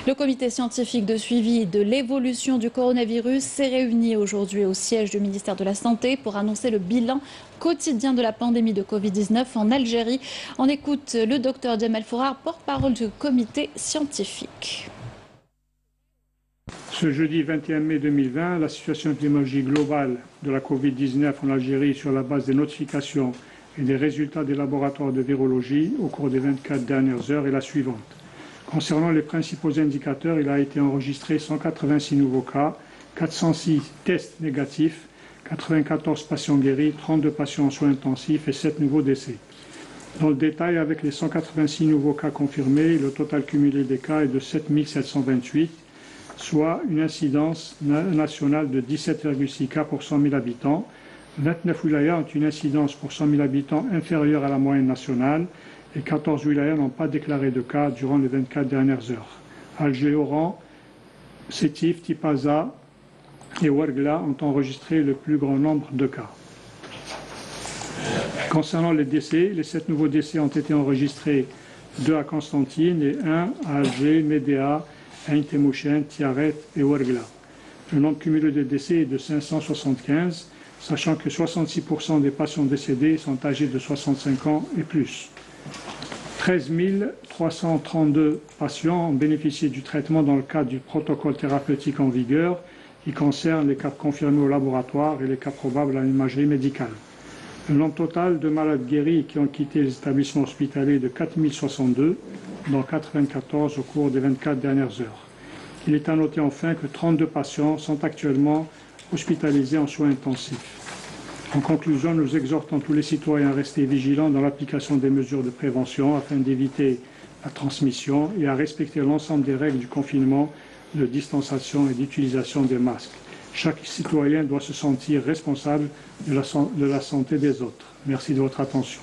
Le comité scientifique de suivi de l'évolution du coronavirus s'est réuni aujourd'hui au siège du ministère de la Santé pour annoncer le bilan quotidien de la pandémie de Covid-19 en Algérie. On écoute le docteur Djamel Fourar, porte-parole du comité scientifique. Ce jeudi 21 mai 2020, la situation épidémiologique globale de la Covid-19 en Algérie sur la base des notifications et des résultats des laboratoires de virologie au cours des 24 dernières heures est la suivante. Concernant les principaux indicateurs, il a été enregistré 186 nouveaux cas, 406 tests négatifs, 94 patients guéris, 32 patients en soins intensifs et 7 nouveaux décès. Dans le détail, avec les 186 nouveaux cas confirmés, le total cumulé des cas est de 7 728, soit une incidence nationale de 17,6 cas pour 100 000 habitants. 29 wilayas ont une incidence pour 100 000 habitants inférieure à la moyenne nationale et 14 wilayas n'ont pas déclaré de cas durant les 24 dernières heures. Alger, Oran, Sétif, Tipaza et Ouargla ont enregistré le plus grand nombre de cas. Concernant les décès, les 7 nouveaux décès ont été enregistrés, 2 à Constantine et 1 à Alger, Médéa, Ain Temouchen, Tiaret et Ouargla. Le nombre cumulé de décès est de 575, sachant que 66% des patients décédés sont âgés de 65 ans et plus. 13 332 patients ont bénéficié du traitement dans le cadre du protocole thérapeutique en vigueur qui concerne les cas confirmés au laboratoire et les cas probables à l'imagerie médicale. Le nombre total de malades guéris qui ont quitté les établissements hospitaliers est de 4 062, dont 94 au cours des 24 dernières heures. Il est à noter enfin que 32 patients sont actuellement hospitalisés en soins intensifs. En conclusion, nous exhortons tous les citoyens à rester vigilants dans l'application des mesures de prévention afin d'éviter la transmission et à respecter l'ensemble des règles du confinement, de distanciation et d'utilisation des masques. Chaque citoyen doit se sentir responsable de la santé des autres. Merci de votre attention.